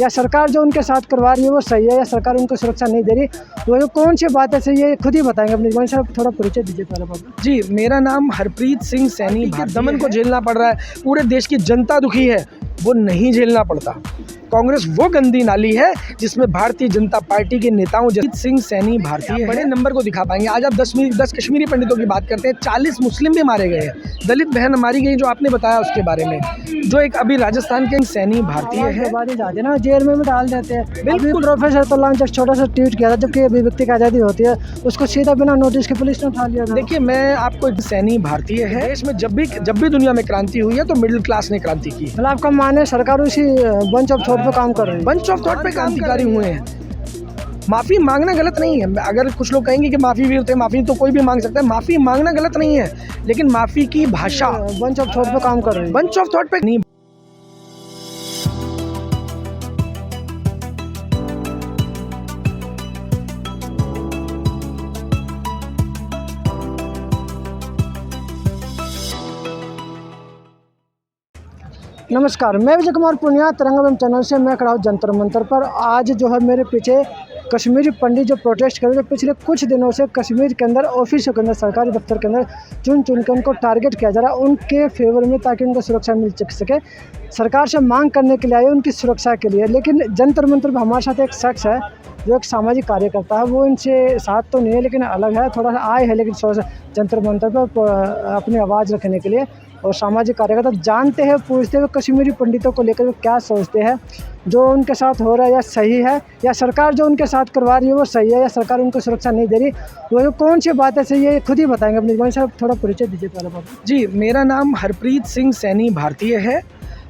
या सरकार जो उनके साथ करवा रही है वो सही है या सरकार उनको सुरक्षा नहीं दे रही, वो कौन सी बात है सही है, खुद ही बताएंगे अपने जुबान से। आप थोड़ा परिचय दीजिए पहले बाबू। जी, मेरा नाम हरप्रीत सिंह सैनी भारतीय दमन को झेलना पड़ रहा है, पूरे देश की जनता दुखी है, वो नहीं झेलना पड़ता। कांग्रेस वो गंदी नाली है जिसमें भारतीय जनता पार्टी के नेताओं हरप्रीत सिंह सैनी भारतीय बड़े नंबर को दिखा पाएंगे। आज आप 10 कश्मीरी पंडितों की बात करते हैं, 40 मुस्लिम भी मारे गए हैं, दलित बहन मारी गई जो आपने बताया उसके बारे में, जो एक अभी राजस्थान के सैनी भारतीय है जाते ना जेल में भी डाल देते हैं। बिल्कुल प्रोफेसर तोलान एक छोटा सा ट्वीट किया था, जबकि अभिव्यक्ति की आज़ादी होती है, उसको सीधा बिना नोटिस के पुलिस ने उठा लिया था। देखिए, मैं आपको एक सैनी भारतीय है, देश में जब भी दुनिया में क्रांति हुई है तो मिडिल क्लास ने क्रांति की। मतलब आपका माने सरकार उसी बंच ऑफ थॉट पे काम कर रही है, बंच ऑफ थॉट पे क्रांतिकारी हुए हैं। माफ़ी मांगना गलत नहीं है, अगर कुछ लोग कहेंगे कि माफ़ी वीर थे, माफ़ी तो कोई भी मांग सकता है, माफ़ी मांगना गलत नहीं है, लेकिन माफ़ी की भाषा बंच ऑफ थॉट पे काम कर रही है। बंच ऑफ थॉट पे नहीं। नमस्कार, मैं विजय कुमार पुनिया, तरंगम चैनल से मैं खड़ा हूँ जंतर मंतर पर। आज जो है मेरे पीछे कश्मीरी पंडित जो प्रोटेस्ट कर रहे हैं, पिछले कुछ दिनों से कश्मीर के अंदर ऑफिसों के अंदर, सरकारी दफ्तर के अंदर चुन के उनको टारगेट किया जा रहा है उनके फेवर में, ताकि उनको सुरक्षा मिल सके। सरकार से मांग करने के लिए आए उनकी सुरक्षा के लिए। लेकिन जंतर मंतर पर हमारे साथ एक शख्स है जो एक सामाजिक कार्यकर्ता है, वो इनसे साथ तो नहीं है लेकिन अलग है, थोड़ा सा आए है लेकिन जंतर मंतर पर अपनी आवाज़ रखने के लिए। और सामाजिक कार्यकर्ता जानते हैं, पूछते हुए कश्मीरी पंडितों को लेकर क्या सोचते हैं, जो उनके साथ हो रहा है या सही है, या सरकार जो उनके साथ करवा रही है वो सही है या सरकार उनको सुरक्षा नहीं दे रही, वो कौन सी बात है सही है, खुद ही बताएंगे अपने जुबान से। आप थोड़ा परिचय दीजिए पहले बाबू। जी, मेरा नाम हरप्रीत सिंह सैनी भारतीय है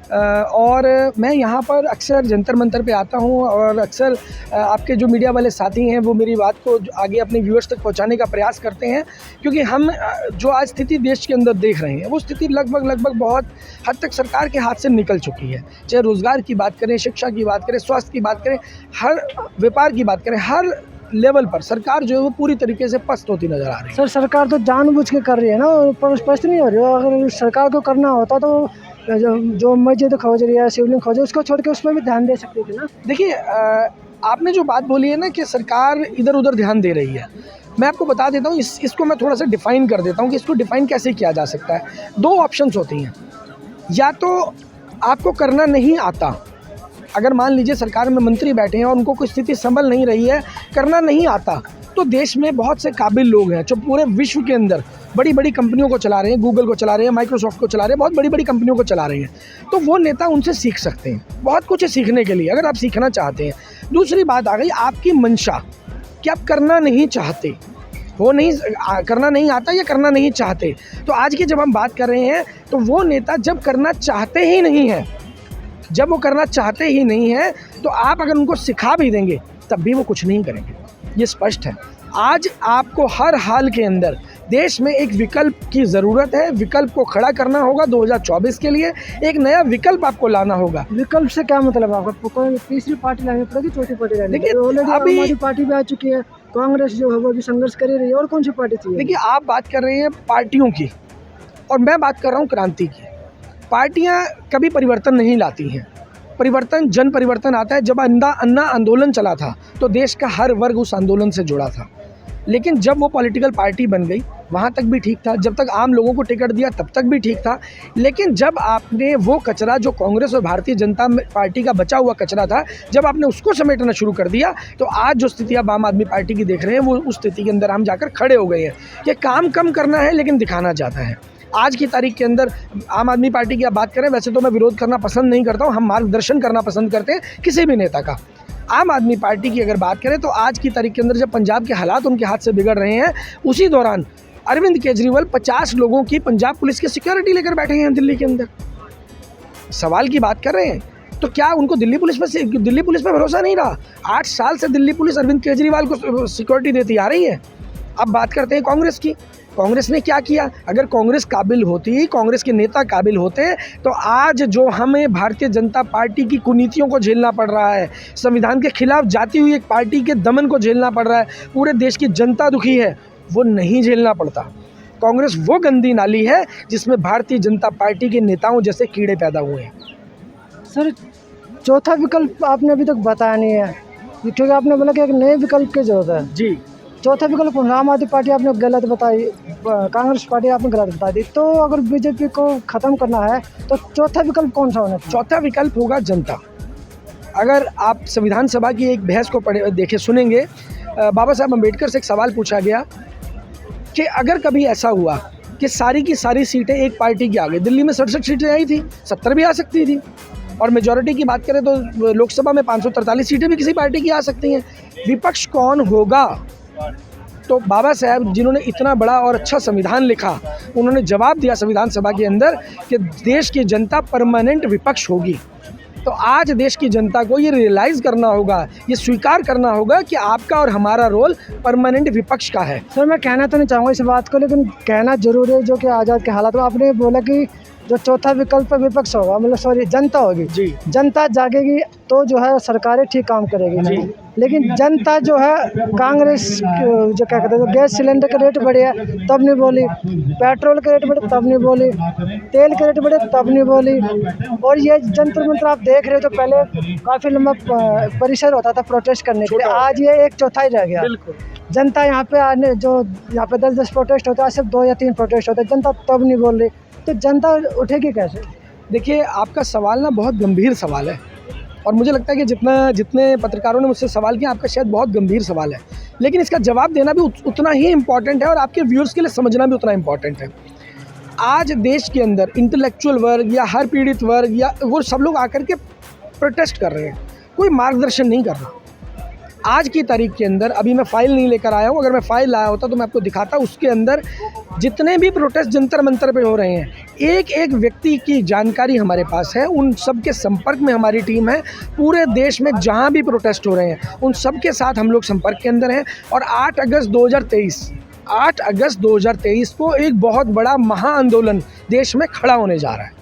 और मैं यहाँ पर अक्सर जंतर मंतर पे आता हूँ और अक्सर आपके जो मीडिया वाले साथी हैं वो मेरी बात को आगे अपने व्यूअर्स तक पहुँचाने का प्रयास करते हैं, क्योंकि हम जो आज स्थिति देश के अंदर देख रहे हैं वो स्थिति लगभग बहुत हद तक सरकार के हाथ से निकल चुकी है। चाहे रोज़गार की बात करें, शिक्षा की बात करें, स्वास्थ्य की बात करें, हर व्यापार की बात करें, हर लेवल पर सरकार जो है वो पूरी तरीके से पस्त होती नज़र आ रही है। सर, सरकार तो जानबूझ के कर रही है ना, पर स्पष्ट नहीं हो रही है। अगर सरकार को करना होता तो जो मस्जिद खोज रही है, शिवलिंग खोज, उसको छोड़ के उस पर भी ध्यान दे सकती थी ना। देखिए, आपने जो बात बोली है ना कि सरकार इधर उधर ध्यान दे रही है, मैं आपको बता देता हूँ, इसको मैं थोड़ा सा डिफ़ाइन कर देता हूँ कि इसको डिफ़ाइन कैसे किया जा सकता है। दो ऑप्शंस होती हैं, या तो आपको करना नहीं आता, अगर मान लीजिए सरकार में मंत्री बैठे हैं और उनको कोई स्थिति संभल नहीं रही है, करना नहीं आता, तो देश में बहुत से काबिल लोग हैं जो पूरे विश्व के अंदर बड़ी बड़ी कंपनियों को चला रहे हैं, गूगल को चला रहे हैं, माइक्रोसॉफ्ट को चला रहे हैं, बहुत बड़ी बड़ी कंपनियों को चला रहे हैं, तो वो नेता उनसे सीख सकते हैं। बहुत कुछ है सीखने के लिए, अगर आप सीखना चाहते हैं। दूसरी बात आ गई आपकी मंशा कि आप करना नहीं चाहते, वो नहीं करना नहीं आता या करना नहीं चाहते। तो आज की जब हम बात कर रहे हैं तो वो नेता जब करना चाहते ही नहीं है, जब वो करना चाहते ही नहीं है, तो आप अगर उनको सिखा भी देंगे तब भी वो कुछ नहीं करेंगे, ये स्पष्ट है। आज आपको हर हाल के अंदर देश में एक विकल्प की ज़रूरत है, विकल्प को खड़ा करना होगा। 2024 के लिए एक नया विकल्प आपको लाना होगा। विकल्प से क्या मतलब आपका? कोई तीसरी पार्टी लानी पड़ेगी, चौथी पार्टी लानी पड़ेगी? अभी हमारी पार्टी भी आ चुकी है, कांग्रेस जो है वो भी संघर्ष कर रही है, और कौन सी पार्टी चाहिए? देखिए, आप बात कर रहे हैं पार्टियों की और मैं बात कर रहा हूँ क्रांति की। पार्टियाँ कभी परिवर्तन नहीं लाती हैं, परिवर्तन जन परिवर्तन आता है। जब अन्ना आंदोलन चला था तो देश का हर वर्ग उस आंदोलन से जुड़ा था, लेकिन जब वो पॉलिटिकल पार्टी बन गई वहाँ तक भी ठीक था, जब तक आम लोगों को टिकट दिया तब तक भी ठीक था। लेकिन जब आपने वो कचरा जो कांग्रेस और भारतीय जनता पार्टी का बचा हुआ कचरा था, जब आपने उसको समेटना शुरू कर दिया, तो आज जो स्थिति आप आम आदमी पार्टी की देख रहे हैं वो उस स्थिति के अंदर हम जाकर खड़े हो गए हैं कि काम कम करना है लेकिन दिखाना चाहता है। आज की तारीख के अंदर आम आदमी पार्टी की आप बात करें, वैसे तो मैं विरोध करना पसंद नहीं करता हूँ, हम मार्गदर्शन करना पसंद करते हैं किसी भी नेता का। आम आदमी पार्टी की अगर बात करें तो आज की तारीख के अंदर जब पंजाब के हालात उनके हाथ से बिगड़ रहे हैं, उसी दौरान अरविंद केजरीवाल 50 लोगों की पंजाब पुलिस की सिक्योरिटी लेकर बैठे हैं दिल्ली के अंदर। सवाल की बात कर रहे हैं तो क्या उनको दिल्ली पुलिस पर भरोसा नहीं रहा? 8 साल से दिल्ली पुलिस अरविंद केजरीवाल को सिक्योरिटी देती आ रही है। अब बात करते हैं कांग्रेस की। कांग्रेस ने क्या किया? अगर कांग्रेस काबिल होती, कांग्रेस के नेता काबिल होते, तो आज जो हमें भारतीय जनता पार्टी की कुनीतियों को झेलना पड़ रहा है, संविधान के खिलाफ जाती हुई एक पार्टी के दमन को झेलना पड़ रहा है, पूरे देश की जनता दुखी है, वो नहीं झेलना पड़ता। कांग्रेस वो गंदी नाली है जिसमें भारतीय जनता पार्टी के नेताओं जैसे कीड़े पैदा हुए हैं। सर, चौथा विकल्प आपने अभी तक बताया नहीं है, क्योंकि आपने बोला कि एक नए विकल्प की जरूरत है। जी, चौथा विकल्प आम आदमी पार्टी आपने गलत बताई, कांग्रेस पार्टी आपने गलत बता दी, तो अगर बीजेपी को ख़त्म करना है तो चौथा विकल्प कौन सा होना चाहिए? चौथा विकल्प होगा जनता। अगर आप संविधान सभा की एक बहस को देखें सुनेंगे, बाबा साहब अम्बेडकर से एक सवाल पूछा गया कि अगर कभी ऐसा हुआ कि सारी की सारी सीटें एक पार्टी की आ गई, दिल्ली में 67 सीटें आई थी, 70 भी आ सकती थी, और मेजॉरिटी की बात करें तो लोकसभा में 543 सीटें भी किसी पार्टी की आ सकती हैं। विपक्ष कौन होगा? तो बाबा साहब जिन्होंने इतना बड़ा और अच्छा संविधान लिखा, उन्होंने जवाब दिया संविधान सभा के अंदर कि देश की जनता परमानेंट विपक्ष होगी। तो आज देश की जनता को ये रियलाइज़ करना होगा, ये स्वीकार करना होगा कि आपका और हमारा रोल परमानेंट विपक्ष का है। सर मैं कहना तो नहीं चाहूँगा इस बात को, लेकिन कहना जरूर है जो कि आज़ाद के हालात में आपने बोला कि जो चौथा विकल्प विपक्ष होगा, मतलब सॉरी जनता होगी। जी। जनता जागेगी तो जो है सरकारें ठीक काम करेगी। जी। लेकिन जनता जो है कांग्रेस जो क्या कहते हैं, गैस सिलेंडर के रेट बढ़े तब नहीं बोली, पेट्रोल के रेट बढ़े तब नहीं बोली, तेल के रेट बढ़े तब नहीं बोली। और ये जंतर मंतर आप देख रहे हो, तो पहले काफ़ी लंबा परिसर होता था प्रोटेस्ट करने के लिए, आज ये एक चौथाई रह गया। बिल्कुल। जनता यहाँ पे आने, जो यहाँ पे 10-10 प्रोटेस्ट होते हैं, सिर्फ 2 या 3 प्रोटेस्ट होते हैं, जनता तब नहीं बोल रही, तो जनता उठेगी कैसे? देखिए, आपका सवाल ना बहुत गंभीर सवाल है, और मुझे लगता है कि जितने पत्रकारों ने मुझसे सवाल किया, आपका शायद बहुत गंभीर सवाल है, लेकिन इसका जवाब देना भी उतना ही इम्पॉर्टेंट है, और आपके व्यूअर्स के लिए समझना भी उतना इम्पॉर्टेंट है। आज देश के अंदर इंटेलेक्चुअल वर्ग या हर पीड़ित वर्ग या वो सब लोग आकर के प्रोटेस्ट कर रहे हैं, कोई मार्गदर्शन नहीं कर रहा। आज की तारीख के अंदर, अभी मैं फ़ाइल नहीं लेकर आया हूँ, अगर मैं फ़ाइल लाया होता तो मैं आपको दिखाता। उसके अंदर जितने भी प्रोटेस्ट जंतर मंतर पे हो रहे हैं, एक एक व्यक्ति की जानकारी हमारे पास है, उन सब के संपर्क में हमारी टीम है। पूरे देश में जहाँ भी प्रोटेस्ट हो रहे हैं, उन सब के साथ हम लोग संपर्क के अंदर हैं। और 8 अगस्त 2023 को एक बहुत बड़ा महाआंदोलन देश में खड़ा होने जा रहा है।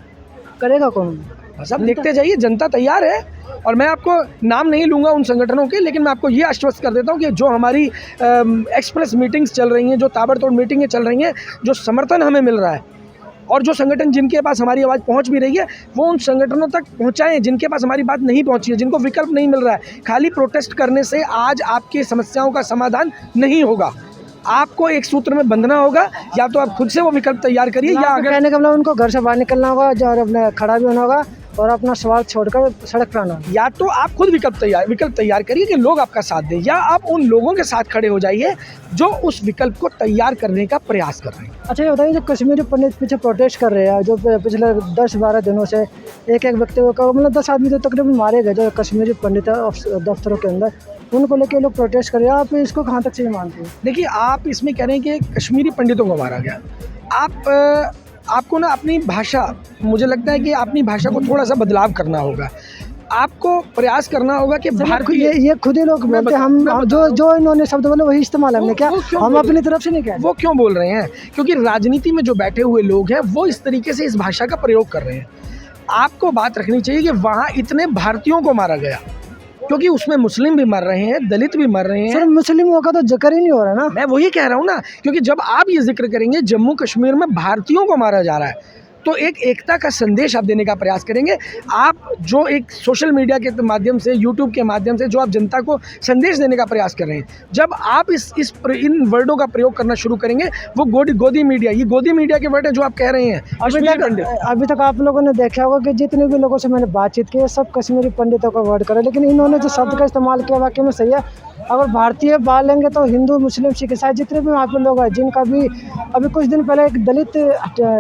करेगा कौन? बस आप देखते जाइए, जनता तैयार है। और मैं आपको नाम नहीं लूँगा उन संगठनों के, लेकिन मैं आपको ये आश्वस्त कर देता हूँ कि जो हमारी एक्सप्रेस मीटिंग्स चल रही हैं, जो ताबड़तोड़ मीटिंगें चल रही हैं, जो समर्थन हमें मिल रहा है, और जो संगठन जिनके पास हमारी आवाज़ पहुंच भी रही है, वो उन संगठनों तक पहुंचाएं जिनके पास हमारी बात नहीं पहुंची है, जिनको विकल्प नहीं मिल रहा है। खाली प्रोटेस्ट करने से आज आपकी समस्याओं का समाधान नहीं होगा। आपको एक सूत्र में बंधना होगा, या तो आप खुद से वो विकल्प तैयार करिए, या अगर कहने का मतलब उनको घर से बाहर निकलना होगा, और अपने खड़ा भी होना होगा, और अपना सवाल छोड़कर सड़क पर आना। या तो आप खुद विकल्प तैयार करिए कि लोग आपका साथ दें, या आप उन लोगों के साथ खड़े हो जाइए जो उस विकल्प को तैयार करने का प्रयास कर रहे हैं। अच्छा ये बताइए, जो कश्मीरी पंडित पीछे प्रोटेस्ट कर रहे हैं, जो पिछले 10-12 दिनों से एक व्यक्ति को, मतलब 10 आदमी तो तकरीबन मारे गए जो कश्मीरी पंडित है दफ्तरों के अंदर, उनको लेके लोग प्रोटेस्ट कर रहे हैं, आप इसको कहाँ तक सही मानते हैं? देखिए, आप इसमें कह रहे हैं कि कश्मीरी पंडितों को मारा गया। आपको ना अपनी भाषा, मुझे लगता है कि अपनी भाषा को थोड़ा सा बदलाव करना होगा। आपको प्रयास करना होगा कि ये खुद ही लोग बोलते हैं, हम जो इन्होंने शब्द बोले वही इस्तेमाल हमने क्या, हम अपनी तरफ से नहीं कह। वो क्यों बोल रहे हैं? क्योंकि राजनीति में जो बैठे हुए लोग हैं, वो इस तरीके से इस भाषा का प्रयोग कर रहे हैं। आपको बात रखनी चाहिए कि वहाँ इतने भारतीयों को मारा गया, क्योंकि उसमें मुस्लिम भी मर रहे हैं, दलित भी मर रहे हैं। सर मुस्लिमों का तो जिक्र ही नहीं हो रहा ना। मैं वही कह रहा हूँ ना, क्योंकि जब आप ये जिक्र करेंगे जम्मू कश्मीर में भारतीयों को मारा जा रहा है, तो एक एकता का संदेश आप देने का प्रयास करेंगे। आप जो एक सोशल मीडिया के माध्यम से, यूट्यूब के माध्यम से जो आप जनता को संदेश देने का प्रयास कर रहे हैं, जब आप इन वर्डों का प्रयोग करना शुरू करेंगे, वो गोदी मीडिया, ये गोदी मीडिया के वर्ड है जो आप कह रहे हैं। अभी तक आप लोगों ने देखा होगा कि जितने भी लोगों से मैंने बातचीत की है, सब कश्मीरी पंडितों का वर्ड करे, लेकिन इन्होंने जो शब्द का इस्तेमाल किया वाकई में सही है। अगर भारतीय बात लेंगे तो हिंदू, मुस्लिम, सिख, ईसाई जितने भी वहाँ पे लोग हैं, जिनका भी अभी कुछ दिन पहले एक दलित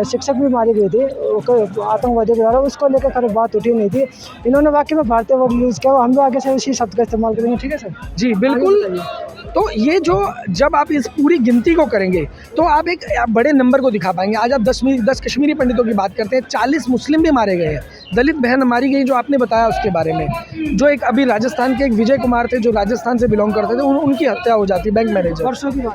शिक्षक भी मारी गई थी आतंकवादियों के द्वारा, उसको लेकर खैर बात उठी नहीं थी। इन्होंने वाकई में भारतीय वर्ड यूज़ किया, हम भी आगे से इसी शब्द का इस्तेमाल करेंगे। ठीक है सर? जी बिल्कुल। तो ये जो जब आप इस पूरी गिनती को करेंगे, तो आप एक बड़े नंबर को दिखा पाएंगे। आज आप 10 कश्मीरी पंडितों की बात करते हैं, 40 मुस्लिम भी मारे गए हैं, दलित बहन मारी गई जो आपने बताया उसके बारे में, जो एक अभी राजस्थान के एक विजय कुमार थे जो राजस्थान से बिलोंग करते थे, उनकी हत्या हो जाती, बैंक मैनेजर,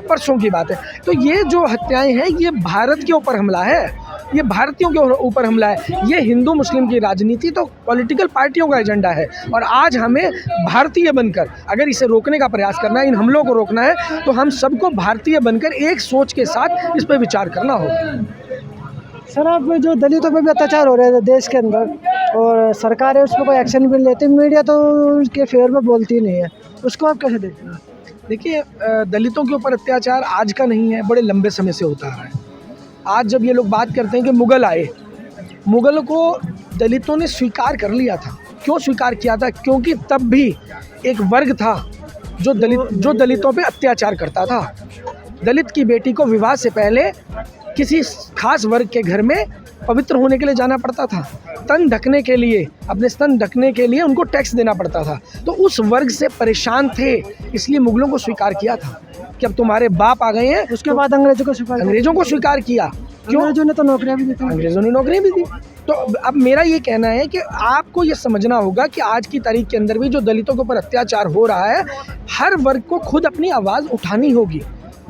परसों की बात है। तो ये जो हत्याएं हैं, ये भारत के ऊपर हमला है, ये भारतीयों के ऊपर हमला है। ये हिंदू मुस्लिम की राजनीति तो पॉलिटिकल पार्टियों का एजेंडा है, और आज हमें भारतीय बनकर अगर इसे रोकने का प्रयास करना है, इन हमलों को रोकना है, तो हम सबको भारतीय बनकर एक सोच के साथ इस पर विचार करना होगा। सर आप जो दलितों पर भी अत्याचार हो रहे थे देश के अंदर, और सरकार है उस पर कोई एक्शन भी नहीं लेती, मीडिया तो उसके फेवर में बोलती नहीं है, उसको आप कैसे देखते हैं? देखिए, दलितों के ऊपर अत्याचार आज का नहीं है, बड़े लंबे समय से होता आ रहा है। आज जब ये लोग बात करते हैं कि मुग़ल आए, मुग़लों को दलितों ने स्वीकार कर लिया था। क्यों स्वीकार किया था? क्योंकि तब भी एक वर्ग था जो दलितों पे अत्याचार करता था। दलित की बेटी को विवाह से पहले किसी खास वर्ग के घर में पवित्र होने के लिए जाना पड़ता था। तन ढकने के लिए, अपने स्तन ढकने के लिए उनको टैक्स देना पड़ता था। तो उस वर्ग से परेशान थे, इसलिए मुग़लों को स्वीकार किया था कि अब तुम्हारे बाप आ गए हैं। उसके बाद अंग्रेजों को स्वीकार किया। क्यों? अंग्रेजों ने तो नौकरियां भी दी थी। अंग्रेज़ों ने नौकरियां भी दी। तो अब मेरा ये कहना है कि आपको ये समझना होगा कि आज की तारीख के अंदर भी जो दलितों के ऊपर अत्याचार हो रहा है, हर वर्ग को खुद अपनी आवाज़ उठानी होगी।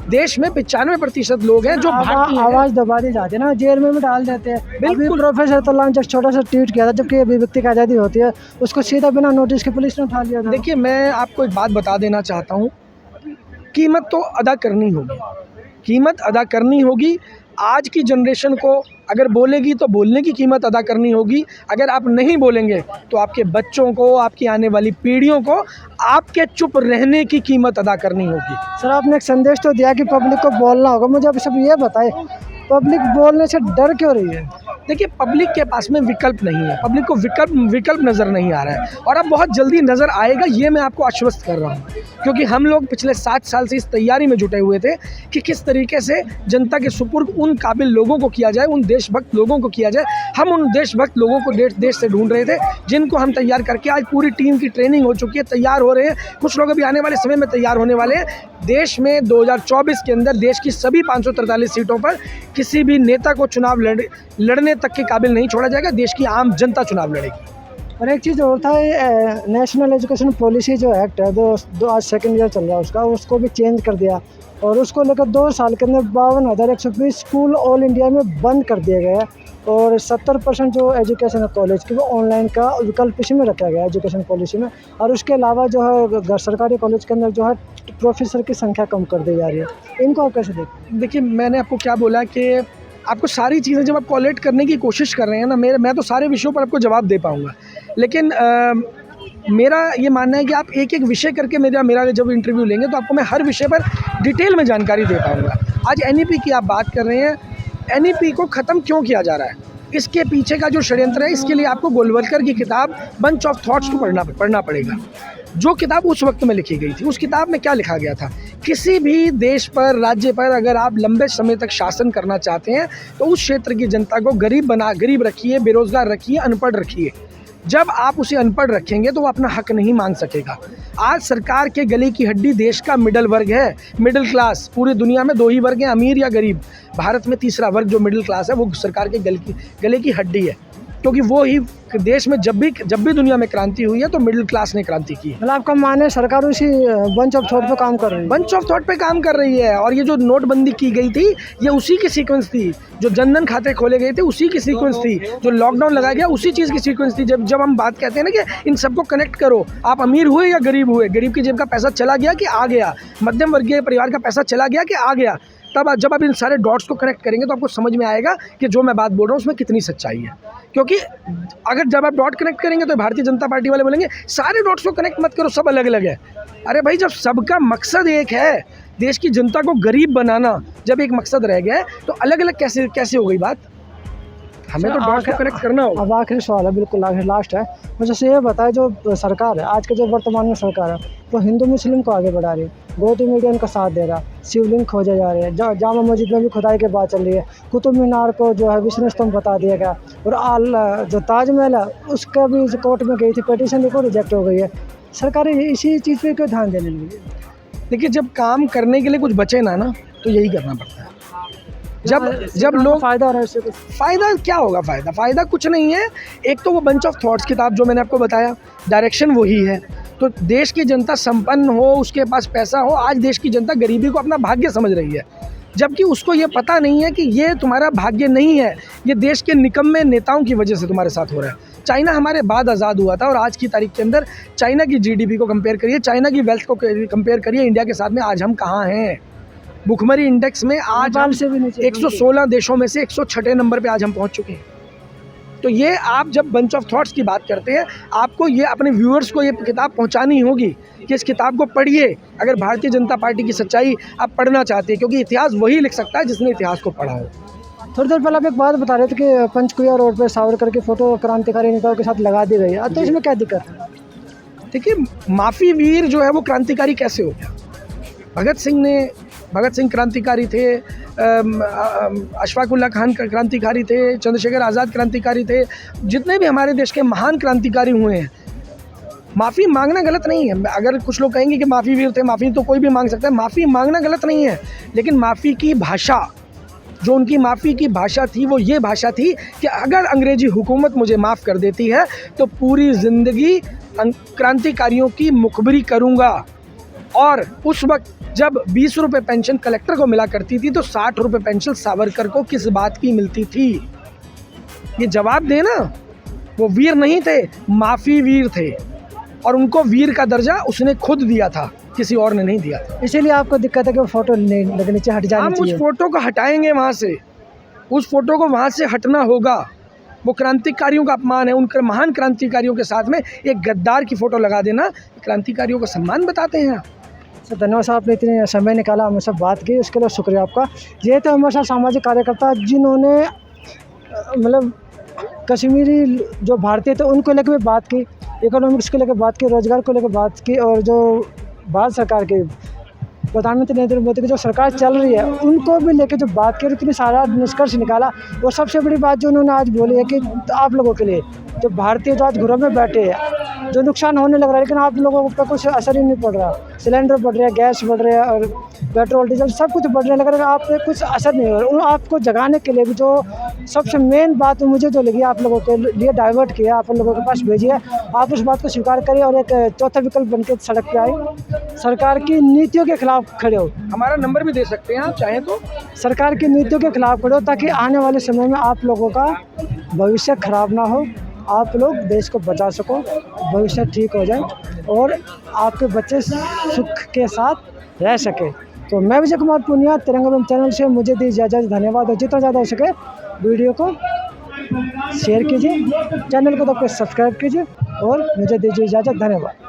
देश में 95% लोग हैं जो भारतीय हैं। आवाज़ दबा दी जाती है ना, जेल में भी डाल देते हैं। बिल्कुल। प्रोफेसर तल्लान जब छोटा सा ट्वीट किया था, जबकि अभिव्यक्ति की आज़ादी होती है, उसको सीधा बिना नोटिस के पुलिस ने उठा लिया था। देखिए, मैं आपको एक बात बता देना चाहता हूँ, कीमत तो अदा करनी होगी, कीमत अदा करनी होगी। आज की जनरेशन को अगर बोलेगी तो बोलने की कीमत अदा करनी होगी। अगर आप नहीं बोलेंगे तो आपके बच्चों को, आपकी आने वाली पीढ़ियों को आपके चुप रहने की कीमत अदा करनी होगी। सर, आपने एक संदेश तो दिया कि पब्लिक को बोलना होगा, मुझे अब सब ये बताएं, पब्लिक बोलने से डर क्यों रही है? देखिए, पब्लिक के पास में विकल्प नहीं है, पब्लिक को विकल्प नज़र नहीं आ रहा है, और अब बहुत जल्दी नज़र आएगा, ये मैं आपको आश्वस्त कर रहा हूँ। क्योंकि हम लोग पिछले 7 साल से इस तैयारी में जुटे हुए थे कि किस तरीके से जनता के सुपुर्द उन काबिल लोगों को किया जाए, उन देशभक्त लोगों को किया जाए। हम उन देशभक्त लोगों को देश से ढूंढ रहे थे, जिनको हम तैयार करके आज पूरी टीम की ट्रेनिंग हो चुकी है, तैयार हो रहे हैं। कुछ लोग अभी आने वाले समय में तैयार होने वाले हैं। देश में 2024 के अंदर देश की सभी 543 सीटों पर किसी भी नेता को चुनाव लड़ने तक के काबिल नहीं छोड़ा जाएगा। देश की आम जनता चुनाव लड़ेगी। और एक चीज़ और था, नेशनल एजुकेशन पॉलिसी जो एक्ट है, दो आज सेकंड ईयर चल रहा है उसको भी चेंज कर दिया, और उसको लेकर 2 साल के अंदर 52,120 स्कूल ऑल इंडिया में बंद कर दिए गए हैं, और 70% जो एजुकेशन है कॉलेज की, वो ऑनलाइन का विकल्प इसमें रखा गया है एजुकेशन पॉलिसी में। और उसके अलावा जो है सरकारी कॉलेज के अंदर जो है प्रोफेसर की संख्या कम कर दी जा रही है। इनको आप कैसे देखते हैं? देखिए, मैंने आपको क्या बोला कि आपको सारी चीज़ें जब आप कोलेक्ट करने की कोशिश कर रहे हैं ना, मैं तो सारे विषयों पर आपको जवाब दे पाऊँगा, लेकिन मेरा ये मानना है कि आप एक एक विषय करके मेरा जब इंटरव्यू लेंगे तो आपको मैं हर विषय पर डिटेल में जानकारी दे पाऊँगा। आज NEP की आप बात कर रहे हैं, NEP को ख़त्म क्यों किया जा रहा है, इसके पीछे का जो षड्यंत्र है, इसके लिए आपको गोलवलकर की किताब बंच ऑफ थॉट्स को पढ़ना पड़ेगा। जो किताब उस वक्त में लिखी गई थी, उस किताब में क्या लिखा गया था? किसी भी देश पर, राज्य पर अगर आप लंबे समय तक शासन करना चाहते हैं तो उस क्षेत्र की जनता को गरीब रखिए, बेरोज़गार रखिए, अनपढ़ रखिए। जब आप उसे अनपढ़ रखेंगे तो वो अपना हक नहीं मांग सकेगा। आज सरकार के गले की हड्डी देश का मिडिल वर्ग है, मिडिल क्लास। पूरी दुनिया में 2 ही वर्ग हैं, अमीर या गरीब। भारत में तीसरा वर्ग जो मिडिल क्लास है, वो सरकार के गले की हड्डी है, क्योंकि वो ही देश में जब भी दुनिया में क्रांति हुई है तो मिडिल क्लास ने क्रांति की है। मतलब आपका मानना है सरकार उसी बंच ऑफ थॉट पे काम कर रही है? बंच ऑफ थॉट पे काम कर रही है। और ये जो नोटबंदी की गई थी, ये उसी की सीक्वेंस थी। जो जनधन खाते खोले गए थे, उसी की सीक्वेंस थी। जो लॉकडाउन लगाया गया, उसी चीज़ की सीक्वेंस थी। जब हम बात कहते हैं ना कि इन सबको कनेक्ट करो, आप अमीर हुए या गरीब हुए, गरीब की जेब का पैसा चला गया कि आ गया, मध्यम वर्गीय परिवार का पैसा चला गया कि आ गया, तब जब आप इन सारे डॉट्स को कनेक्ट करेंगे तो आपको समझ में आएगा कि जो मैं बात बोल रहा हूँ उसमें कितनी सच्चाई है। क्योंकि अगर जब आप डॉट कनेक्ट करेंगे तो भारतीय जनता पार्टी वाले बोलेंगे सारे डॉट्स को कनेक्ट मत करो, सब अलग अलग है। अरे भाई, जब सबका मकसद एक है, देश की जनता को गरीब बनाना, जब एक मकसद रह गया है तो अलग अलग कैसे हो गई बात? हमें तो डॉट्स को कनेक्ट करना होगा। अब आखिरी सवाल है, बिल्कुल लास्ट है, मुझे ये बताएं, जो सरकार है आज के, जो वर्तमान में सरकार है, वो हिंदू मुस्लिम को आगे बढ़ा रही है, गौतम मीडिया उनका साथ दे रहा, शिवलिंग खोजे जा रहे हैं, जामा मस्जिद में भी खुदाई की बात चल रही है, कुतुब मीनार को जो है विष्णु स्तंभ बता दिया गया, और जो ताजमहल है उसका भी कोर्ट में गई थी पेटिशन, देखो रिजेक्ट हो गई है। सरकार इसी चीज़ पे क्यों ध्यान देने लगी? देखिए, जब काम करने के लिए कुछ बचे ना तो यही करना पड़ता है। जब लोग फ़ायदा हो रहा है, इससे कुछ फ़ायदा क्या होगा? फ़ायदा कुछ नहीं है। एक तो वो बंच ऑफ थॉट्स किताब जो मैंने आपको बताया, डायरेक्शन वही है। तो देश की जनता संपन्न हो, उसके पास पैसा हो। आज देश की जनता गरीबी को अपना भाग्य समझ रही है, जबकि उसको ये पता नहीं है कि ये तुम्हारा भाग्य नहीं है, ये देश के निकम्मे नेताओं की वजह से तुम्हारे साथ हो रहा है। चाइना हमारे बाद आज़ाद हुआ था, और आज की तारीख के अंदर चाइना की GDP को कंपेयर करिए, चाइना की वेल्थ को कंपेयर करिए इंडिया के साथ में, आज हम कहाँ हैं? भुखमरी इंडेक्स में आज हम 116 देशों में से 106 नंबर पे आज हम पहुंच चुके हैं। तो ये आप जब बंच ऑफ थॉट्स की बात करते हैं, आपको ये अपने व्यूअर्स को ये किताब पहुंचानी होगी कि इस किताब को पढ़िए अगर भारतीय जनता पार्टी की सच्चाई आप पढ़ना चाहते हैं, क्योंकि इतिहास वही लिख सकता है जिसने इतिहास को पढ़ा हो। थोड़ी देर पहले आप एक बात बता रहे थे कि पंचकुला रोड पर सावरकर की फ़ोटो क्रांतिकारी नेताओं के साथ लगा दी गई है, तो इसमें क्या दिक्कत है? देखिए, माफ़ी वीर जो है वो क्रांतिकारी कैसे हो गया? भगत सिंह क्रांतिकारी थे, अशफाक उल्लाह खान क्रांतिकारी थे, चंद्रशेखर आज़ाद क्रांतिकारी थे, जितने भी हमारे देश के महान क्रांतिकारी हुए हैं। माफ़ी मांगना गलत नहीं है। अगर कुछ लोग कहेंगे कि माफ़ी वीर थे, माफ़ी तो कोई भी मांग सकता है, माफ़ी मांगना गलत नहीं है, लेकिन माफ़ी की भाषा, जो उनकी माफ़ी की भाषा थी वो ये भाषा थी कि अगर अंग्रेज़ी हुकूमत मुझे माफ़ कर देती है तो पूरी ज़िंदगी क्रांतिकारियों की मुखबिरी करूँगा। और उस वक्त जब 20 रुपये पेंशन कलेक्टर को मिला करती थी तो 60 रुपये पेंशन सावरकर को किस बात की मिलती थी? ये जवाब देना। वो वीर नहीं थे, माफ़ी वीर थे, और उनको वीर का दर्जा उसने खुद दिया था, किसी और ने नहीं दिया था। इसीलिए आपको दिक्कत है कि वो फ़ोटो लगनी चाहिए, हट जानी हम चाहिए। उस फ़ोटो को हटाएंगे वहाँ से, उस फ़ोटो को वहाँ से हटना होगा। वो क्रांतिकारियों का अपमान है। उन महान क्रांतिकारियों के साथ में एक गद्दार की फ़ोटो लगा देना क्रांतिकारियों का सम्मान बताते हैं। सर धन्यवाद साहब, आपने इतने समय निकाला हमें सब बात की, उसके लिए शुक्रिया आपका। ये तो हमेशा सामाजिक कार्यकर्ता जिन्होंने मतलब कश्मीरी जो भारतीय थे उनको लेकर भी बात की, इकोनॉमिक्स को लेकर बात की, रोज़गार को लेकर बात की, और जो भारत सरकार के प्रधानमंत्री नरेंद्र मोदी की जो सरकार चल रही है उनको भी लेके जो बात की और इतनी सारा निष्कर्ष निकाला। वो सबसे बड़ी बात जो उन्होंने आज बोली है कि आप लोगों के लिए जो भारतीय जो आज घरों में बैठे हैं, जो नुकसान होने लग रहा है लेकिन आप लोगों पर कुछ असर ही नहीं पड़ रहा। सिलेंडर बढ़ रहे हैं, गैस बढ़ रहे हैं, और पेट्रोल डीजल सब कुछ बढ़ रहा है, लेकिन आप पे कुछ असर नहीं हो रहा। आपको जगाने के लिए भी जो सबसे मेन बात मुझे जो लगी, आप लोगों के लिए डाइवर्ट किया, आप लोगों के पास भेजी है, आप उस बात को स्वीकार करिए और एक चौथा विकल्प बन के सड़क पर आए, सरकार की नीतियों के खिलाफ खड़े हो। हमारा नंबर भी दे सकते हैं आप चाहें तो। सरकार की नीतियों के खिलाफ खड़े हो ताकि आने वाले समय में आप लोगों का भविष्य खराब ना हो, आप लोग देश को बचा सको, भविष्य ठीक हो जाए और आपके बच्चे सुख के साथ रह सके। तो मैं विजय कुमार पुनिया, तिरंगा चैनल से मुझे दी इजाज़त। धन्यवाद, और जितना ज़्यादा हो सके वीडियो को शेयर कीजिए, चैनल को तो सब्सक्राइब कीजिए और मुझे दीजिए इजाज़त। धन्यवाद।